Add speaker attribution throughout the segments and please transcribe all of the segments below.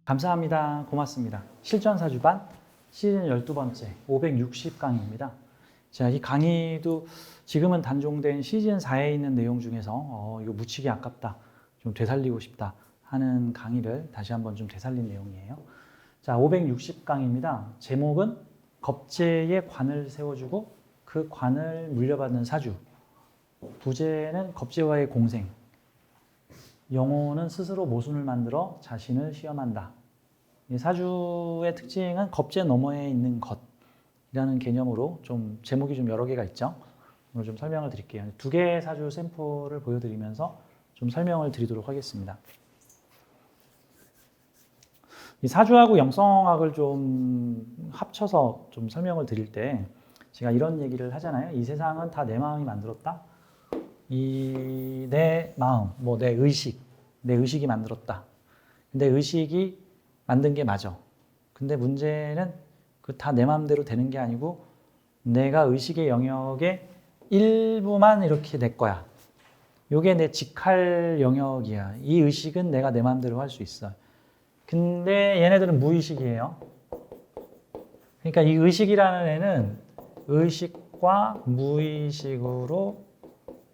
Speaker 1: 감사합니다. 고맙습니다. 실전사주반 시즌 12번째 560강의입니다. 자, 이 강의도 지금은 단종된 시즌 4에 있는 내용 중에서 이거 묻히기 아깝다, 좀 되살리고 싶다 하는 강의를 다시 한번 좀 되살린 내용이에요. 자, 560강의입니다. 제목은 겁재에 관을 세워주고 그 관을 물려받는 사주. 부제는 겁재와의 공생. 영혼은 스스로 모순을 만들어 자신을 시험한다. 이 사주의 특징은 겁재 너머에 있는 것이라는 개념으로 좀 제목이 좀 여러 개가 있죠. 오늘 좀 설명을 드릴게요. 두 개의 사주 샘플을 보여드리면서 좀 설명을 드리도록 하겠습니다. 이 사주하고 영성학을 좀 합쳐서 좀 설명을 드릴 때 제가 이런 얘기를 하잖아요. 이 세상은 다 내 마음이 만들었다. 내 마음, 내 의식이 만들었다. 근데 의식이 만든 게 맞아. 근데 문제는 그 다 내 마음대로 되는 게 아니고 내가 의식의 영역의 일부만 이렇게 내 거야. 요게 내 직할 영역이야. 이 의식은 내가 내 마음대로 할 수 있어. 근데 얘네들은 무의식이에요. 그러니까 이 의식이라는 애는 의식과 무의식으로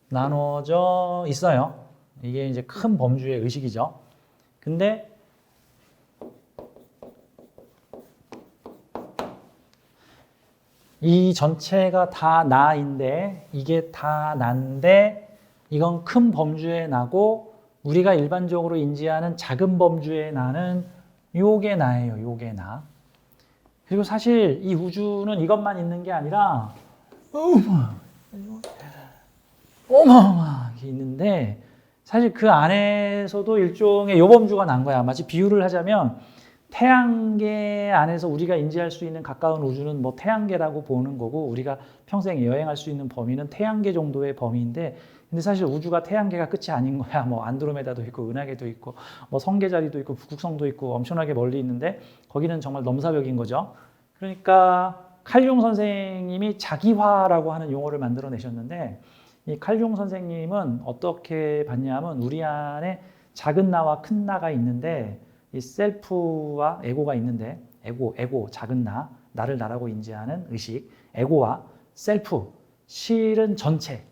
Speaker 1: 나눠져 있어요. 이게 이제 큰 범주의 의식이죠. 근데 이 전체가 다 나인데 이게 다 난데 이건 큰 범주의 나고 우리가 일반적으로 인지하는 작은 범주의 나는 요게 나예요. 요게 나. 그리고 사실 이 우주는 이것만 있는 게 아니라 어마어마하게 있는데 사실 그 안에서도 일종의 요범주가 난 거야. 마치 비유를 하자면 태양계 안에서 우리가 인지할 수 있는 가까운 우주는 태양계라고 보는 거고 우리가 평생 여행할 수 있는 범위는 태양계 정도의 범위인데 근데 사실 우주가 태양계가 끝이 아닌 거야. 안드로메다도 있고 은하계도 있고 성계자리도 있고 북극성도 있고 엄청나게 멀리 있는데 거기는 정말 넘사벽인 거죠. 그러니까 칼융 선생님이 자기화라고 하는 용어를 만들어내셨는데 이 칼융 선생님은 어떻게 봤냐면 우리 안에 작은 나와 큰 나가 있는데 이 셀프와 에고가 있는데 에고, 작은 나, 나를 나라고 인지하는 의식, 에고와 셀프, 실은 전체,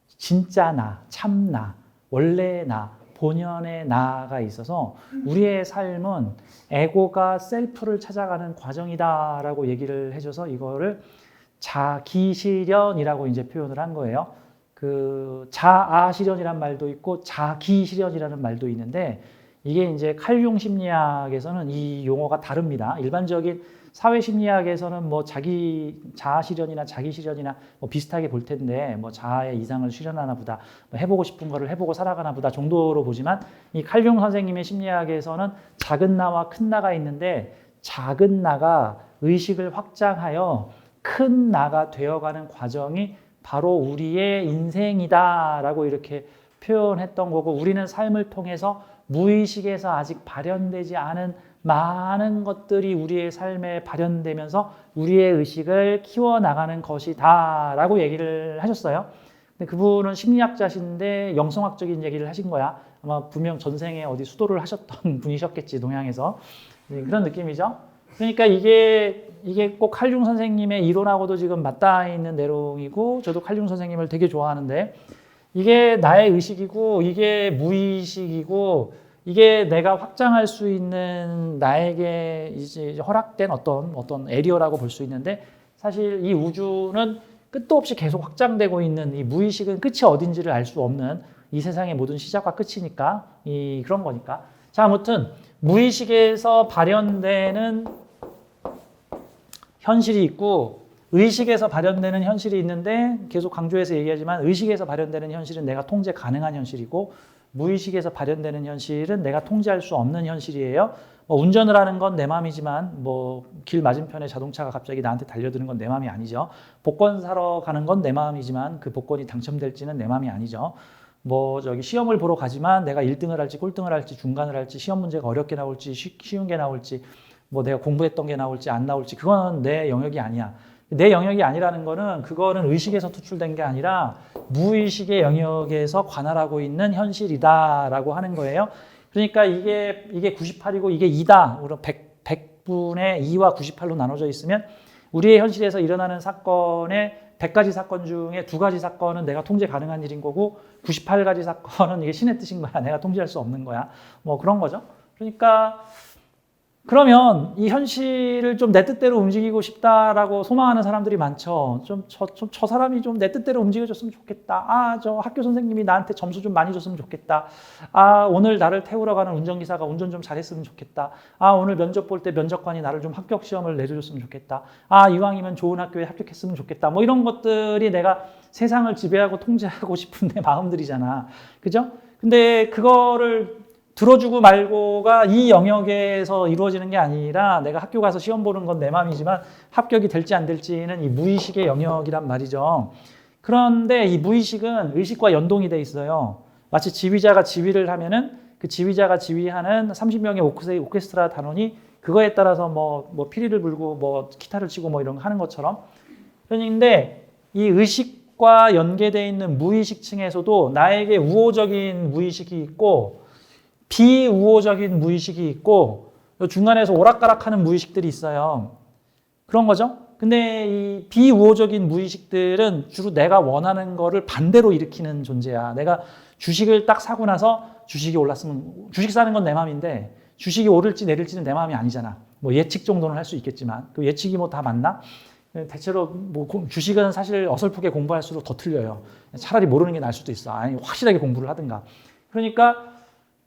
Speaker 1: 진짜 나, 참 나, 원래 나, 본연의 나가 있어서 우리의 삶은 에고가 셀프를 찾아가는 과정이다라고 얘기를 해줘서 이거를 자기실현이라고 이제 표현을 한 거예요. 그 자아실현이라는 말도 있고 자기실현이라는 말도 있는데 이게 이제 칼융 심리학에서는 이 용어가 다릅니다. 일반적인 사회 심리학에서는 자아실현이나 자기실현이나 비슷하게 볼 텐데 자아의 이상을 실현하나 보다, 해보고 싶은 거를 해보고 살아가나 보다 정도로 보지만 이 칼융 선생님의 심리학에서는 작은 나와 큰 나가 있는데 작은 나가 의식을 확장하여 큰 나가 되어가는 과정이 바로 우리의 인생이다라고 이렇게 표현했던 거고 우리는 삶을 통해서 무의식에서 아직 발현되지 않은 많은 것들이 우리의 삶에 발현되면서 우리의 의식을 키워나가는 것이다 라고 얘기를 하셨어요. 근데 그분은 심리학자신데 영성학적인 얘기를 하신 거야. 아마 분명 전생에 어디 수도를 하셨던 분이셨겠지, 동양에서. 그런 느낌이죠. 그러니까 이게 꼭 칼융 선생님의 이론하고도 지금 맞닿아 있는 내용이고 저도 칼융 선생님을 되게 좋아하는데 이게 나의 의식이고 이게 무의식이고 이게 내가 확장할 수 있는 나에게 이제 허락된 어떤 에리어라고 볼 수 있는데 사실 이 우주는 끝도 없이 계속 확장되고 있는 이 무의식은 끝이 어딘지를 알 수 없는 이 세상의 모든 시작과 끝이니까 그런 거니까. 자, 아무튼 무의식에서 발현되는 현실이 있고 의식에서 발현되는 현실이 있는데 계속 강조해서 얘기하지만 의식에서 발현되는 현실은 내가 통제 가능한 현실이고 무의식에서 발현되는 현실은 내가 통제할 수 없는 현실이에요. 운전을 하는 건 내 마음이지만 길 맞은편에 자동차가 갑자기 나한테 달려드는 건 내 마음이 아니죠. 복권 사러 가는 건 내 마음이지만 그 복권이 당첨될지는 내 마음이 아니죠. 시험을 보러 가지만 내가 1등을 할지 꼴등을 할지 중간을 할지 시험 문제가 어렵게 나올지 쉬운 게 나올지 내가 공부했던 게 나올지 안 나올지 그건 내 영역이 아니야. 내 영역이 아니라는 거는 그거는 의식에서 투출된 게 아니라 무의식의 영역에서 관할하고 있는 현실이다라고 하는 거예요. 그러니까 이게 98이고 이게 2다. 그럼 100분의 2와 98로 나눠져 있으면 우리의 현실에서 일어나는 사건의 100가지 사건 중에 2가지 사건은 내가 통제 가능한 일인 거고 98가지 사건은 이게 신의 뜻인 거야. 내가 통제할 수 없는 거야. 뭐 그런 거죠. 그러니까 그러면 이 현실을 좀 내 뜻대로 움직이고 싶다라고 소망하는 사람들이 많죠. 저 사람이 좀 내 뜻대로 움직여줬으면 좋겠다. 아, 저 학교 선생님이 나한테 점수 좀 많이 줬으면 좋겠다. 아, 오늘 나를 태우러 가는 운전기사가 운전 좀 잘했으면 좋겠다. 아, 오늘 면접 볼 때 면접관이 나를 좀 합격 시험을 내줘줬으면 좋겠다. 아, 이왕이면 좋은 학교에 합격했으면 좋겠다. 뭐 이런 것들이 내가 세상을 지배하고 통제하고 싶은 내 마음들이잖아. 그죠? 근데 그거를 들어주고 말고가 이 영역에서 이루어지는 게 아니라 내가 학교 가서 시험 보는 건 내 마음이지만 합격이 될지 안 될지는 이 무의식의 영역이란 말이죠. 그런데 이 무의식은 의식과 연동이 돼 있어요. 마치 지휘자가 지휘를 하면은 그 지휘자가 지휘하는 30명의 오케스트라 단원이 그거에 따라서 뭐 피리를 불고 뭐 기타를 치고 뭐 이런 거 하는 것처럼. 그런데 이 의식과 연계되어 있는 무의식 층에서도 나에게 우호적인 무의식이 있고 비우호적인 무의식이 있고 중간에서 오락가락하는 무의식들이 있어요. 그런 거죠. 근데 이 비우호적인 무의식들은 주로 내가 원하는 거를 반대로 일으키는 존재야. 내가 주식을 딱 사고 나서 주식이 올랐으면 주식 사는 건 내 마음인데 주식이 오를지 내릴지는 내 마음이 아니잖아. 뭐 예측 정도는 할 수 있겠지만 그 예측이 뭐 다 맞나? 대체로 뭐 주식은 사실 어설프게 공부할수록 더 틀려요. 차라리 모르는 게 나을 수도 있어. 아니 확실하게 공부를 하든가. 그러니까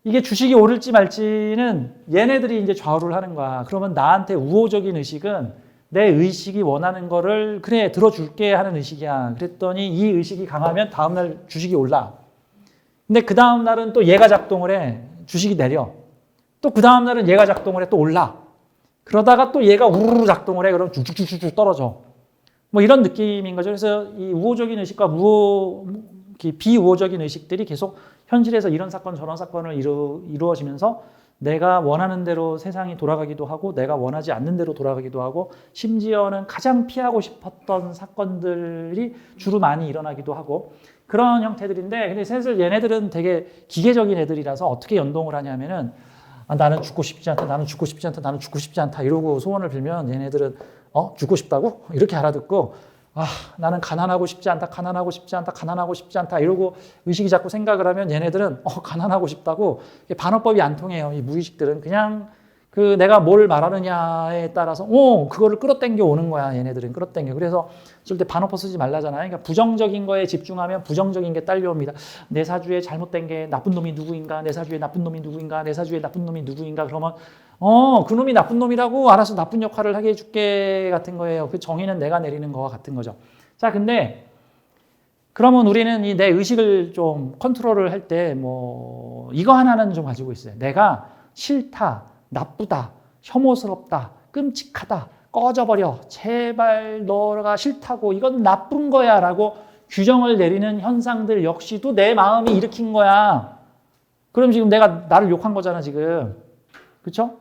Speaker 1: 이게 주식이 오를지 말지는 얘네들이 이제 좌우를 하는 거야. 그러면 나한테 우호적인 의식은 내 의식이 원하는 거를 그래 들어줄게 하는 의식이야. 그랬더니 이 의식이 강하면 다음날 주식이 올라. 근데 그 다음날은 또 얘가 작동을 해. 주식이 내려. 또 그 다음날은 얘가 작동을 해. 또 올라. 그러다가 또 얘가 우르르 작동을 해. 그럼 쭉쭉쭉쭉 떨어져. 뭐 이런 느낌인 거죠. 그래서 이 우호적인 의식과 비우호적인 의식들이 계속 현실에서 이런 사건 저런 사건을 이루어지면서 내가 원하는 대로 세상이 돌아가기도 하고 내가 원하지 않는 대로 돌아가기도 하고 심지어는 가장 피하고 싶었던 사건들이 주로 많이 일어나기도 하고 그런 형태들인데 근데 사실 얘네들은 되게 기계적인 애들이라서 어떻게 연동을 하냐면은 아, 나는 죽고 싶지 않다, 나는 죽고 싶지 않다, 나는 죽고 싶지 않다 이러고 소원을 빌면 얘네들은 죽고 싶다고? 이렇게 알아듣고 아, 나는 가난하고 싶지 않다, 가난하고 싶지 않다, 가난하고 싶지 않다 이러고 의식이 자꾸 생각을 하면 얘네들은 가난하고 싶다고 반어법이 안 통해요. 이 무의식들은 그냥 그 내가 뭘 말하느냐에 따라서 그거를 끌어당겨 오는 거야. 얘네들은 끌어당겨. 그래서 절대 반어법 쓰지 말라잖아요. 그러니까 부정적인 거에 집중하면 부정적인 게 딸려옵니다. 내 사주에 잘못된 게 나쁜 놈이 누구인가? 내 사주에 나쁜 놈이 누구인가? 내 사주에 나쁜 놈이 누구인가? 그러면 그 놈이 나쁜 놈이라고 알아서 나쁜 역할을 하게 해줄게 같은 거예요. 그 정의는 내가 내리는 거와 같은 거죠. 자, 근데 그러면 우리는 이 내 의식을 좀 컨트롤을 할 때 뭐 이거 하나는 좀 가지고 있어요. 내가 싫다, 나쁘다, 혐오스럽다, 끔찍하다, 꺼져버려, 제발 너가 싫다고 이건 나쁜 거야 라고 규정을 내리는 현상들 역시도 내 마음이 일으킨 거야. 그럼 지금 내가 나를 욕한 거잖아 지금. 그렇죠?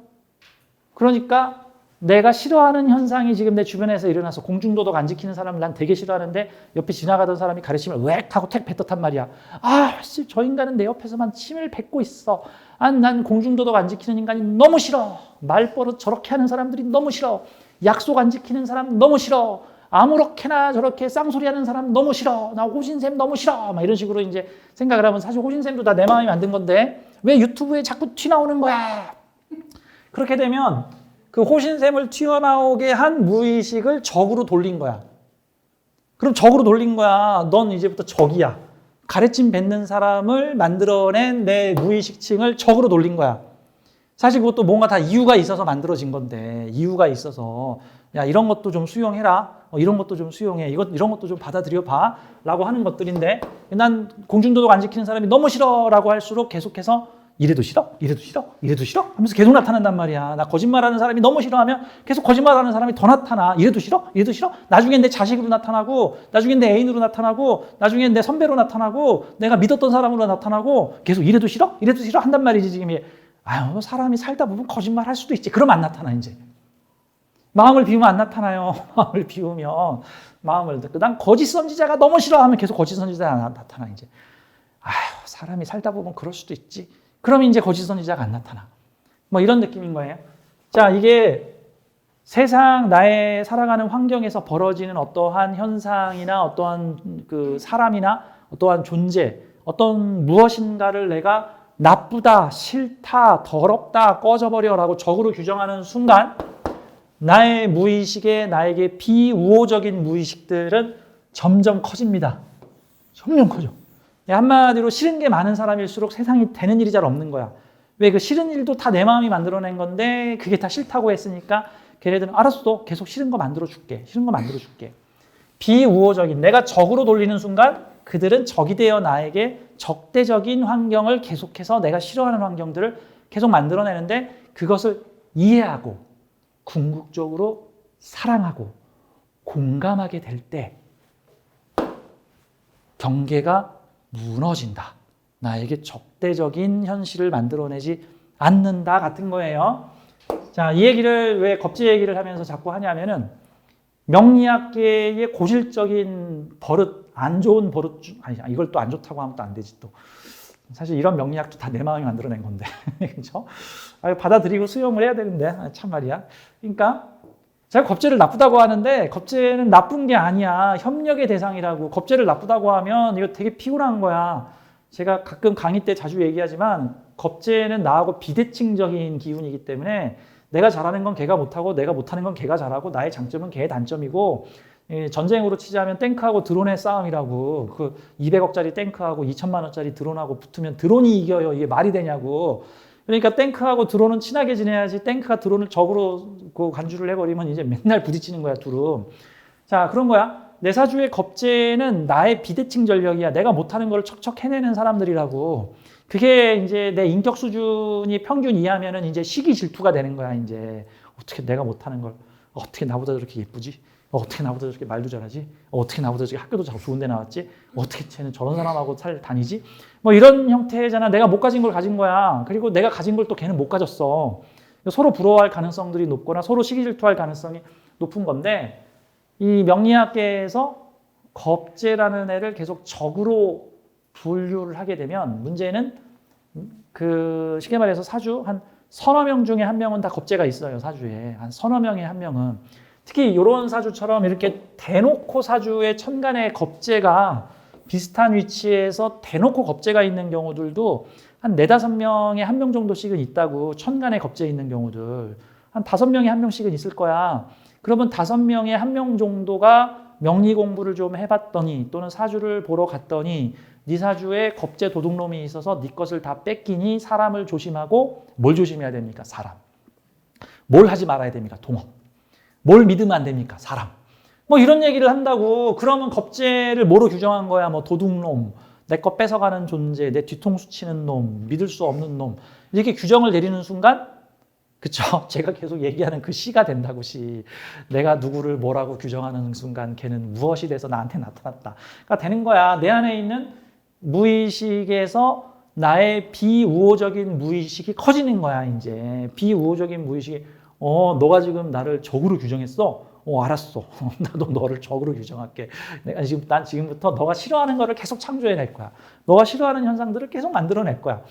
Speaker 1: 그러니까 내가 싫어하는 현상이 지금 내 주변에서 일어나서 공중도덕 안 지키는 사람을 난 되게 싫어하는데 옆에 지나가던 사람이 가르침을 웩 하고 택 뱉었단 말이야. 아, 저 인간은 내 옆에서만 침을 뱉고 있어. 아, 난 공중도덕 안 지키는 인간이 너무 싫어. 말버릇 저렇게 하는 사람들이 너무 싫어. 약속 안 지키는 사람 너무 싫어. 아무렇게나 저렇게 쌍소리하는 사람 너무 싫어. 나 호신샘 너무 싫어. 막 이런 식으로 이제 생각을 하면 사실 호신샘도 다 내 마음이 만든 건데 왜 유튜브에 자꾸 튀어나오는 거야? 그렇게 되면 그 호신샘을 튀어나오게 한 무의식을 적으로 돌린 거야. 그럼 적으로 돌린 거야. 넌 이제부터 적이야. 가래찜 뱉는 사람을 만들어낸 내 무의식층을 적으로 돌린 거야. 사실 그것도 뭔가 다 이유가 있어서 만들어진 건데 이유가 있어서 야 이런 것도 좀 수용해라. 이런 것도 좀 수용해. 이런 것도 좀 받아들여 봐. 라고 하는 것들인데 난 공중도덕 안 지키는 사람이 너무 싫어 라고 할수록 계속해서 이래도 싫어? 이래도 싫어? 이래도 싫어? 하면서 계속 나타난단 말이야. 나 거짓말하는 사람이 너무 싫어하면 계속 거짓말하는 사람이 더 나타나. 이래도 싫어? 이래도 싫어? 나중엔 내 자식으로 나타나고 나중엔 내 애인으로 나타나고 나중엔 내 선배로 나타나고 내가 믿었던 사람으로 나타나고 계속 이래도 싫어? 이래도 싫어? 한단 말이지 지금. 아유 사람이 살다 보면 거짓말 할 수도 있지. 그럼 안 나타나 이제. 마음을 비우면 안 나타나요. 마음을 비우면 난 거짓 선지자가 너무 싫어하면 계속 거짓 선지자가 나타나 이제. 아휴, 사람이 살다 보면 그럴 수도 있지. 그럼 이제 거짓 선지자가 안 나타나. 뭐 이런 느낌인 거예요. 자, 이게 세상 나의 살아가는 환경에서 벌어지는 어떠한 현상이나 어떠한 그 사람이나 어떠한 존재, 어떤 무엇인가를 내가 나쁘다, 싫다, 더럽다, 꺼져버려라고 적으로 규정하는 순간 나의 무의식에 나에게 비우호적인 무의식들은 점점 커집니다. 점점 커져. 한마디로 싫은 게 많은 사람일수록 세상이 되는 일이 잘 없는 거야. 왜? 그 싫은 일도 다 내 마음이 만들어낸 건데 그게 다 싫다고 했으니까 걔네들은 알았어. 계속 싫은 거 만들어줄게. 싫은 거 만들어줄게. 비우호적인 내가 적으로 돌리는 순간 그들은 적이 되어 나에게 적대적인 환경을 계속해서 내가 싫어하는 환경들을 계속 만들어내는데 그것을 이해하고 궁극적으로 사랑하고 공감하게 될 때 경계가 무너진다. 나에게 적대적인 현실을 만들어내지 않는다 같은 거예요. 자, 이 얘기를 왜 겁제 얘기를 하면서 자꾸 하냐면은 명리학계의 고질적인 버릇, 안 좋은 버릇 아니 이걸 또 안 좋다고 하면 또 안 되지 또. 사실 이런 명리학도 다 내 마음이 만들어낸 건데, 그렇죠? 받아들이고 수용을 해야 되는데 참 말이야. 그러니까 제가 겁제를 나쁘다고 하는데 겁제는 나쁜 게 아니야. 협력의 대상이라고. 겁제를 나쁘다고 하면 이거 되게 피곤한 거야. 제가 가끔 강의 때 자주 얘기하지만 겁제는 나하고 비대칭적인 기운이기 때문에 내가 잘하는 건 걔가 못하고 내가 못하는 건 걔가 잘하고 나의 장점은 걔의 단점이고 전쟁으로 치자면 탱크하고 드론의 싸움이라고. 그 200억짜리 탱크하고 2천만 원짜리 드론하고 붙으면 드론이 이겨요. 이게 말이 되냐고. 그러니까 탱크하고 드론은 친하게 지내야지 탱크가 드론을 적으로 간주를 해버리면 이제 맨날 부딪히는 거야, 둘은. 자, 그런 거야. 내 사주의 겁제는 나의 비대칭 전력이야. 내가 못하는 걸 척척 해내는 사람들이라고. 그게 이제 내 인격 수준이 평균 이하면은 이제 시기 질투가 되는 거야, 이제. 어떻게 내가 못하는 걸, 어떻게 나보다 저렇게 예쁘지? 어떻게 나보다 저렇게 말도 잘하지? 어떻게 나보다 저렇게 학교도 잘 좋은 데 나왔지? 어떻게 쟤는 저런 사람하고 다니지? 뭐 이런 형태잖아. 내가 못 가진 걸 가진 거야. 그리고 내가 가진 걸 또 걔는 못 가졌어. 서로 부러워할 가능성들이 높거나 서로 시기 질투할 가능성이 높은 건데 이 명리학계에서 겁제라는 애를 계속 적으로 분류를 하게 되면 문제는 그 쉽게 말해서 사주 한 서너 명 중에 한 명은 다 겁제가 있어요. 사주에. 한 서너 명에 한 명은. 특히 이런 사주처럼 이렇게 대놓고 사주에 천간에 겁제가 비슷한 위치에서 대놓고 겁제가 있는 경우들도 한 4-5명에 한 명 정도씩은 있다고. 천간에 겁제 있는 경우들. 한 5명에 한 명씩은 있을 거야. 그러면 5명에 한 명 정도가 명리 공부를 좀 해봤더니 또는 사주를 보러 갔더니 네 사주에 겁제 도둑놈이 있어서 네 것을 다 뺏기니 사람을 조심하고 뭘 조심해야 됩니까? 사람. 뭘 하지 말아야 됩니까? 동업. 뭘 믿으면 안 됩니까? 사람. 뭐 이런 얘기를 한다고. 그러면 겁제를 뭐로 규정한 거야? 뭐 도둑놈, 내 거 뺏어가는 존재, 내 뒤통수 치는 놈, 믿을 수 없는 놈. 이렇게 규정을 내리는 순간 그쵸? 제가 계속 얘기하는 그 시가 된다고 시. 내가 누구를 뭐라고 규정하는 순간 걔는 무엇이 돼서 나한테 나타났다. 그러니까 되는 거야. 내 안에 있는 무의식에서 나의 비우호적인 무의식이 커지는 거야, 이제. 비우호적인 무의식이 너가 지금 나를 적으로 규정했어? 알았어. 나도 너를 적으로 규정할게. 난 지금부터 너가 싫어하는 거를 계속 창조해낼 거야. 너가 싫어하는 현상들을 계속 만들어낼 거야.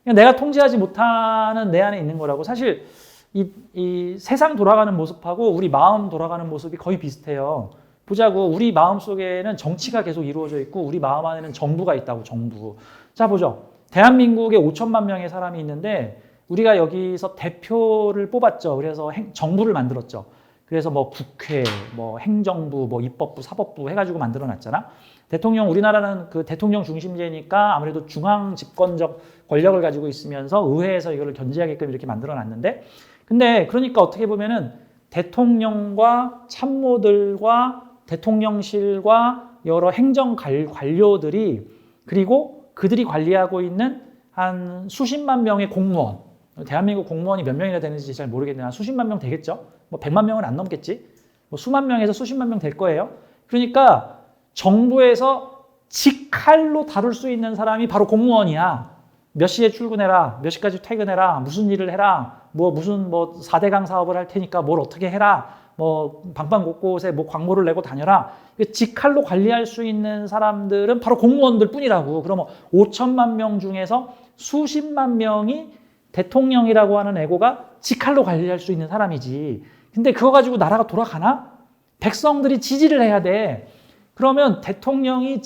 Speaker 1: 내가 통제하지 못하는 내 안에 있는 거라고. 사실 이 세상 돌아가는 모습하고 우리 마음 돌아가는 모습이 거의 비슷해요. 보자고. 우리 마음 속에는 정치가 계속 이루어져 있고 우리 마음 안에는 정부가 있다고. 정부. 자, 보죠. 대한민국에 5천만 명의 사람이 있는데 우리가 여기서 대표를 뽑았죠. 그래서 정부를 만들었죠. 그래서 뭐 국회, 뭐 행정부, 뭐 입법부, 사법부 해가지고 만들어놨잖아. 대통령, 우리나라는 그 대통령 중심제니까 아무래도 중앙 집권적 권력을 가지고 있으면서 의회에서 이걸 견제하게끔 이렇게 만들어놨는데, 근데 그러니까 어떻게 보면은 대통령과 참모들과 대통령실과 여러 행정 관료들이 그리고 그들이 관리하고 있는 한 수십만 명의 공무원, 대한민국 공무원이 몇 명이나 되는지 잘 모르겠는데 한 수십만 명 되겠죠? 뭐 100만 명은 안 넘겠지? 뭐 수만 명에서 수십만 명 될 거예요. 그러니까 정부에서 직할로 다룰 수 있는 사람이 바로 공무원이야. 몇 시에 출근해라, 몇 시까지 퇴근해라, 무슨 일을 해라, 무슨 4대강 사업을 할 테니까 뭘 어떻게 해라, 뭐 방방 곳곳에 뭐 광고를 내고 다녀라. 직할로 관리할 수 있는 사람들은 바로 공무원들 뿐이라고. 그러면 5천만 명 중에서 수십만 명이 대통령이라고 하는 에고가 직할로 관리할 수 있는 사람이지. 근데 그거 가지고 나라가 돌아가나? 백성들이 지지를 해야 돼. 그러면 대통령이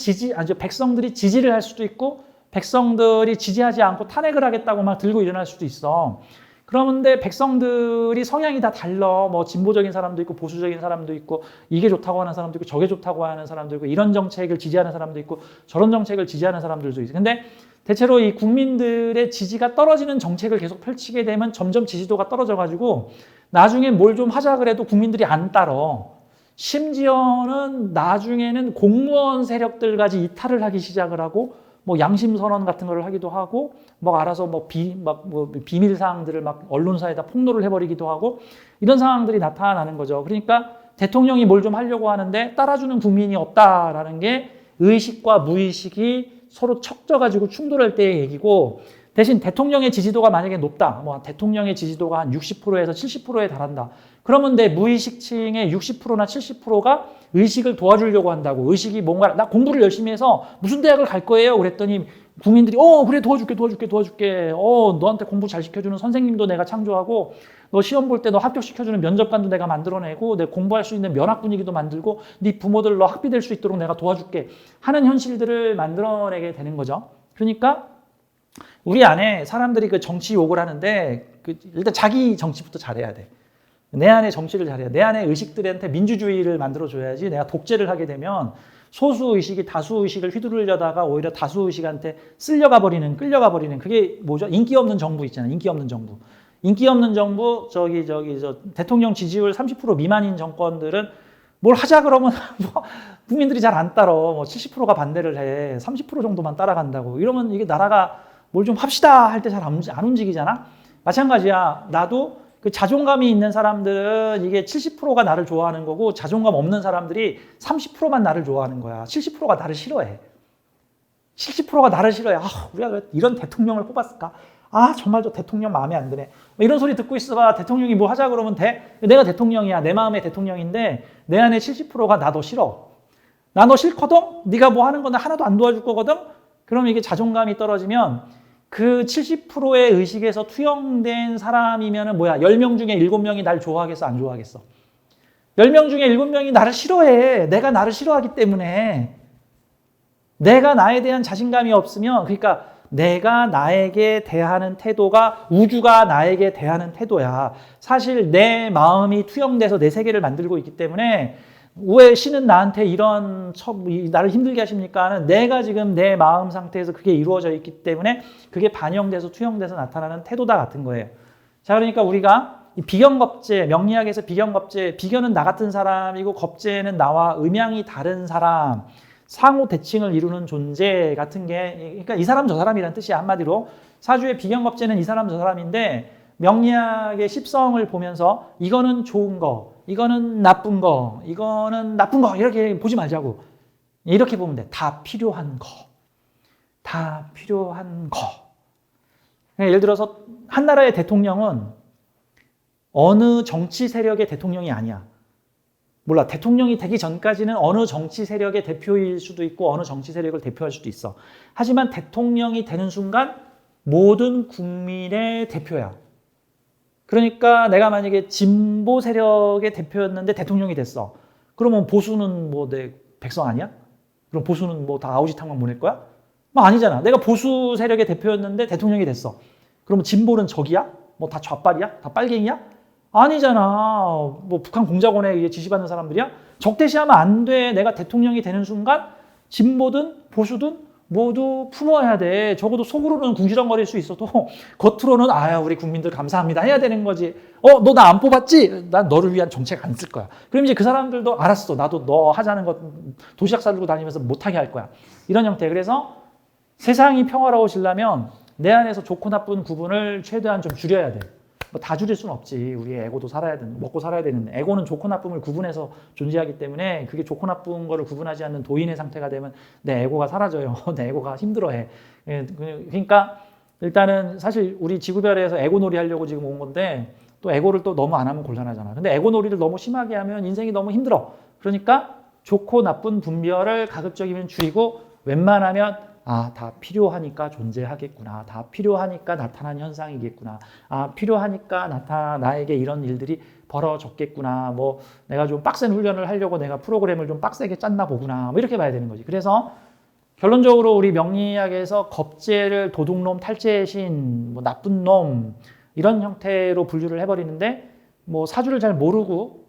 Speaker 1: 백성들이 지지를 할 수도 있고 백성들이 지지하지 않고 탄핵을 하겠다고 막 들고 일어날 수도 있어. 그런데 백성들이 성향이 다 달라. 뭐 진보적인 사람도 있고 보수적인 사람도 있고 이게 좋다고 하는 사람도 있고 저게 좋다고 하는 사람도 있고 이런 정책을 지지하는 사람도 있고 저런 정책을 지지하는 사람들도 있어. 근데 대체로 이 국민들의 지지가 떨어지는 정책을 계속 펼치게 되면 점점 지지도가 떨어져가지고 나중에 뭘 좀 하자 그래도 국민들이 안 따라. 심지어는 나중에는 공무원 세력들까지 이탈을 하기 시작을 하고 뭐 양심 선언 같은 걸 하기도 하고 뭐 알아서 뭐 비밀 사항들을 막 언론사에다 폭로를 해버리기도 하고 이런 상황들이 나타나는 거죠. 그러니까 대통령이 뭘 좀 하려고 하는데 따라주는 국민이 없다라는 게 의식과 무의식이 서로 척져가지고 충돌할 때의 얘기고 대신 대통령의 지지도가 만약에 높다. 뭐 대통령의 지지도가 한 60%에서 70%에 달한다. 그러면 내 무의식층의 60%나 70%가 의식을 도와주려고 한다고. 의식이 뭔가 나 공부를 열심히 해서 무슨 대학을 갈 거예요? 그랬더니 국민들이 그래 도와줄게. 너한테 공부 잘 시켜주는 선생님도 내가 창조하고 너 시험 볼 때 너 합격시켜주는 면접관도 내가 만들어내고 내 공부할 수 있는 면학 분위기도 만들고 네 부모들 너 학비 될 수 있도록 내가 도와줄게 하는 현실들을 만들어내게 되는 거죠. 그러니까 우리 안에 사람들이 그 정치 욕을 하는데 일단 자기 정치부터 잘해야 돼. 내 안에 정치를 잘해야 돼. 내 안에 의식들한테 민주주의를 만들어줘야지. 내가 독재를 하게 되면 소수의식이 다수의식을 휘두르려다가 오히려 다수의식한테 끌려가 버리는 그게 뭐죠? 인기 없는 정부 있잖아요. 인기 없는 정부. 대통령 지지율 30% 미만인 정권들은 뭘 하자 그러면 뭐 국민들이 잘 안 따라. 뭐 70%가 반대를 해. 30% 정도만 따라간다고. 이러면 이게 나라가 뭘 좀 합시다 할 때 잘 안 움직이잖아. 마찬가지야. 나도 그 자존감이 있는 사람들은 이게 70%가 나를 좋아하는 거고 자존감 없는 사람들이 30%만 나를 좋아하는 거야. 70%가 나를 싫어해. 70%가 나를 싫어해. 우리가 왜 이런 대통령을 뽑았을까? 정말 저 대통령 마음에 안 드네. 이런 소리 듣고 있어봐. 대통령이 뭐 하자 그러면 돼? 내가 대통령이야. 내 마음의 대통령인데 내 안에 70%가 나 너 싫어. 나 너 싫거든? 네가 뭐 하는 건 하나도 안 도와줄 거거든? 그럼 이게 자존감이 떨어지면 그 70%의 의식에서 투영된 사람이면은 10명 중에 7명이 날 좋아하겠어? 안 좋아하겠어? 10명 중에 7명이 나를 싫어해. 내가 나를 싫어하기 때문에. 내가 나에 대한 자신감이 없으면, 그러니까 내가 나에게 대하는 태도가 우주가 나에게 대하는 태도야. 사실 내 마음이 투영돼서 내 세계를 만들고 있기 때문에 왜 신은 나한테 나를 힘들게 하십니까? 내가 지금 내 마음 상태에서 그게 이루어져 있기 때문에 그게 반영돼서 투영돼서 나타나는 태도다 같은 거예요. 자, 그러니까 우리가 비견겁제, 명리학에서 비견겁제, 비견은 나 같은 사람이고 겁제는 나와 음양이 다른 사람, 상호 대칭을 이루는 존재 같은 게, 그러니까 이 사람 저 사람이란 뜻이야. 한마디로 사주의 비견겁제는 이 사람 저 사람인데 명리학의 십성을 보면서 이거는 좋은 거, 이거는 나쁜 거, 이거는 나쁜 거 이렇게 보지 말자고. 이렇게 보면 돼. 다 필요한 거. 다 필요한 거. 예를 들어서 한 나라의 대통령은 어느 정치 세력의 대통령이 아니야. 몰라. 대통령이 되기 전까지는 어느 정치 세력의 대표일 수도 있고 어느 정치 세력을 대표할 수도 있어. 하지만 대통령이 되는 순간 모든 국민의 대표야. 그러니까 내가 만약에 진보 세력의 대표였는데 대통령이 됐어. 그러면 보수는 내 백성 아니야? 그럼 보수는 다 아우지탕만 보낼 거야? 아니잖아. 내가 보수 세력의 대표였는데 대통령이 됐어. 그러면 진보는 적이야? 다 좌빨이야? 다 빨갱이야? 아니잖아. 북한 공작원에 지시받는 사람들이야? 적대시하면 안 돼. 내가 대통령이 되는 순간 진보든 보수든 모두 품어야 돼. 적어도 속으로는 궁시렁거릴 수 있어도 겉으로는 우리 국민들 감사합니다 해야 되는 거지. 너 나 안 뽑았지? 난 너를 위한 정책 안 쓸 거야. 그럼 이제 그 사람들도 알았어. 나도 너 하자는 것 도시락 싸들고 다니면서 못하게 할 거야. 이런 형태. 그래서 세상이 평화로워지려면 내 안에서 좋고 나쁜 구분을 최대한 좀 줄여야 돼. 다 줄일 수는 없지. 우리의 에고도 먹고 살아야 되는데 에고는 좋고 나쁨을 구분해서 존재하기 때문에 그게 좋고 나쁜 거를 구분하지 않는 도인의 상태가 되면 내 에고가 사라져요. 내 에고가 힘들어해. 그러니까 일단은 사실 우리 지구별에서 에고놀이 하려고 지금 온 건데 또 에고를 또 너무 안 하면 곤란하잖아. 근데 에고 놀이를 너무 심하게 하면 인생이 너무 힘들어. 그러니까 좋고 나쁜 분별을 가급적이면 줄이고 웬만하면 다 필요하니까 존재하겠구나. 다 필요하니까 나타난 현상이겠구나. 필요하니까 나에게 이런 일들이 벌어졌겠구나. 뭐 내가 좀 빡센 훈련을 하려고 내가 프로그램을 좀 빡세게 짰나 보구나. 뭐 이렇게 봐야 되는 거지. 그래서 결론적으로 우리 명리학에서 겁재를 도둑놈, 탈재의 신, 뭐 나쁜 놈 이런 형태로 분류를 해버리는데 뭐 사주를 잘 모르고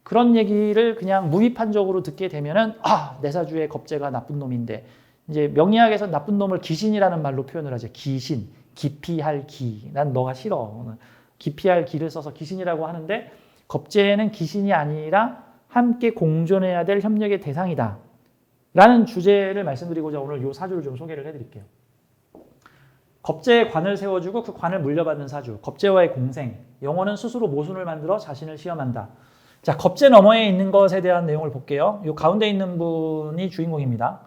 Speaker 1: 그런 얘기를 그냥 무비판적으로 듣게 되면은 내 사주에 겁재가 나쁜 놈인데 이제 명리학에서 나쁜 놈을 귀신이라는 말로 표현을 하죠. 귀신, 기피할 기. 난 너가 싫어. 기피할 기를 써서 귀신이라고 하는데 겁재는 귀신이 아니라 함께 공존해야 될 협력의 대상이다. 라는 주제를 말씀드리고자 오늘 이 사주를 좀 소개를 해드릴게요. 겁재의 관을 세워주고 그 관을 물려받는 사주. 겁재와의 공생. 영혼은 스스로 모순을 만들어 자신을 시험한다. 자, 겁재 너머에 있는 것에 대한 내용을 볼게요. 이 가운데 있는 분이 주인공입니다.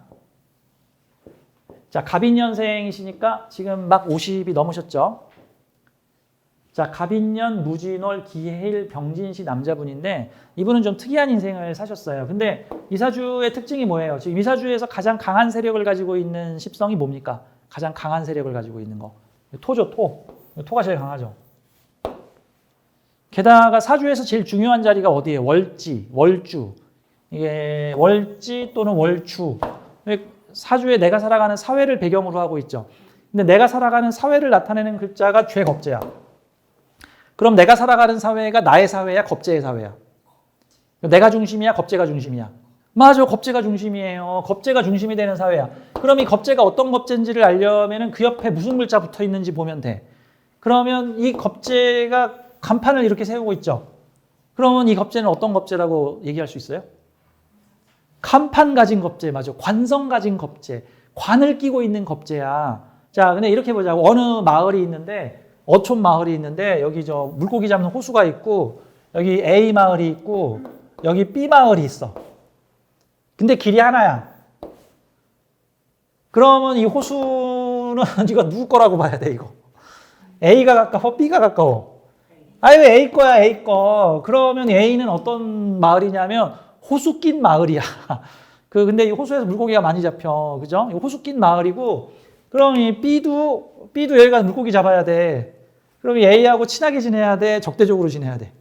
Speaker 1: 자, 갑인년생이시니까 지금 막 50이 넘으셨죠? 자, 갑인년, 무진월, 기해일, 병진시 남자분인데 이분은 좀 특이한 인생을 사셨어요. 근데 이 사주의 특징이 뭐예요? 지금 이 사주에서 가장 강한 세력을 가지고 있는 십성이 뭡니까? 가장 강한 세력을 가지고 있는 거. 토죠, 토. 토가 제일 강하죠. 게다가 사주에서 제일 중요한 자리가 어디예요? 월지, 월주. 이게 월지 또는 월주. 사주에 내가 살아가는 사회를 배경으로 하고 있죠. 근데 내가 살아가는 사회를 나타내는 글자가 죄겁재야. 그럼 내가 살아가는 사회가 나의 사회야, 겁재의 사회야? 내가 중심이야, 겁재가 중심이야? 맞아, 겁재가 중심이에요. 겁재가 중심이 되는 사회야. 그럼 이 겁재가 어떤 겁재인지를 알려면 그 옆에 무슨 글자 붙어 있는지 보면 돼. 그러면 이 겁재가 간판을 이렇게 세우고 있죠. 그러면 이 겁재는 어떤 겁재라고 얘기할 수 있어요? 간판 가진 겁재, 맞아. 관성 가진 겁재. 관을 끼고 있는 겁재야. 자, 근데 이렇게 보자고. 어느 마을이 있는데, 어촌 마을이 있는데, 여기 저 물고기 잡는 호수가 있고, 여기 A 마을이 있고, 여기 B 마을이 있어. 근데 길이 하나야. 그러면 이 호수는 이거 누구 거라고 봐야 돼, 이거? A가 가까워, B가 가까워? 아니, 왜 A 거야, A 거. 그러면 A는 어떤 마을이냐면, 호수 낀 마을이야. 근데 이 호수에서 물고기가 많이 잡혀. 그죠? 이 호수 낀 마을이고, 그럼 이 B도 여기 가서 물고기 잡아야 돼. 그럼 A하고 친하게 지내야 돼? 적대적으로 지내야 돼?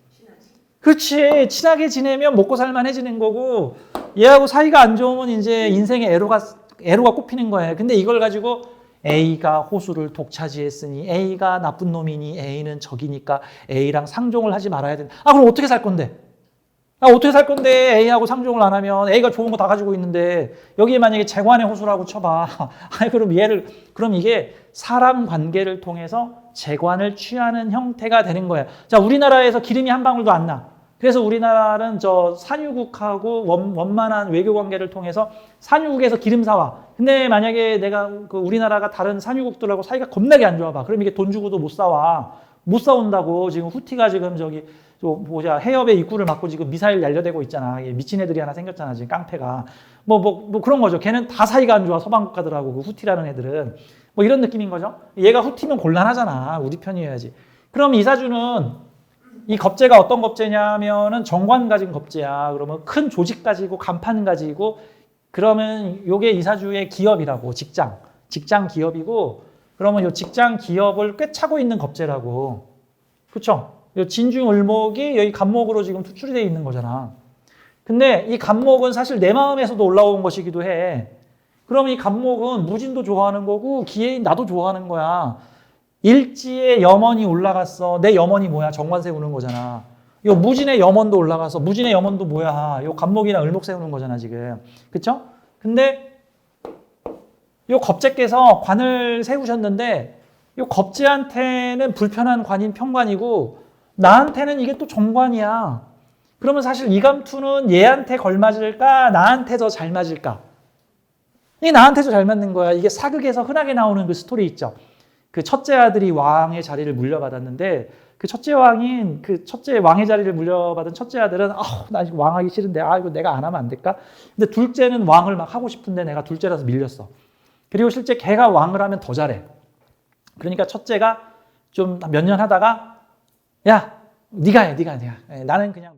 Speaker 1: 그렇지. 친하게 지내면 먹고 살만해지는 거고, 얘하고 사이가 안 좋으면 이제 인생에 애로가 꼽히는 거예요. 근데 이걸 가지고 A가 호수를 독차지했으니 A가 나쁜 놈이니 A는 적이니까 A랑 상종을 하지 말아야 된다. 그럼 어떻게 살 건데? 어떻게 살 건데 A하고 상종을 안 하면 A가 좋은 거 다 가지고 있는데 여기에 만약에 재관의 호수라고 쳐봐. 그럼 이게 사람 관계를 통해서 재관을 취하는 형태가 되는 거야. 자, 우리나라에서 기름이 한 방울도 안 나. 그래서 우리나라는 저 산유국하고 원만한 외교 관계를 통해서 산유국에서 기름 사와. 근데 만약에 내가 우리나라가 다른 산유국들하고 사이가 겁나게 안 좋아 봐. 그럼 이게 돈 주고도 못 사와. 못 사온다고 지금 후티가 지금 해협의 입구를 막고 지금 미사일 날려대고 있잖아. 미친 애들이 하나 생겼잖아. 지금 깡패가. 뭐 그런 거죠. 걔는 다 사이가 안 좋아. 서방 국가들하고 그 후티라는 애들은. 뭐 이런 느낌인 거죠. 얘가 후티면 곤란하잖아. 우리 편이어야지. 그럼 이 사주는 이 겁재가 어떤 겁재냐면은 정관 가진 겁재야. 그러면 큰 조직 가지고 간판 가지고 그러면 요게 이 사주의 기업이라고. 직장 기업이고 그러면 이 직장 기업을 꿰차고 있는 겁재라고. 그렇죠? 이 진중을목이 여기 간목으로 지금 투출이 되어 있는 거잖아. 근데 이 간목은 사실 내 마음에서도 올라온 것이기도 해. 그럼 이 간목은 무진도 좋아하는 거고 기해인 나도 좋아하는 거야. 일지에 염원이 올라갔어. 내 염원이 뭐야? 정관 세우는 거잖아. 요 무진의 염원도 올라가서 무진의 염원도 뭐야? 요 간목이나 을목 세우는 거잖아 지금. 그쵸? 근데 요 겁재께서 관을 세우셨는데 요 겁재한테는 불편한 관인 평관이고 나한테는 이게 또 정관이야. 그러면 사실 이 감투는 얘한테 걸맞을까? 나한테 더 잘 맞을까? 이게 나한테 더 잘 맞는 거야. 이게 사극에서 흔하게 나오는 그 스토리 있죠. 그 첫째 아들이 왕의 자리를 물려받았는데 그 첫째 왕의 자리를 물려받은 첫째 아들은 나 이거 왕하기 싫은데 이거 내가 안 하면 안 될까? 근데 둘째는 왕을 막 하고 싶은데 내가 둘째라서 밀렸어. 그리고 실제 걔가 왕을 하면 더 잘해. 그러니까 첫째가 좀 몇 년 하다가 야, 네가 해. 예, 나는 그냥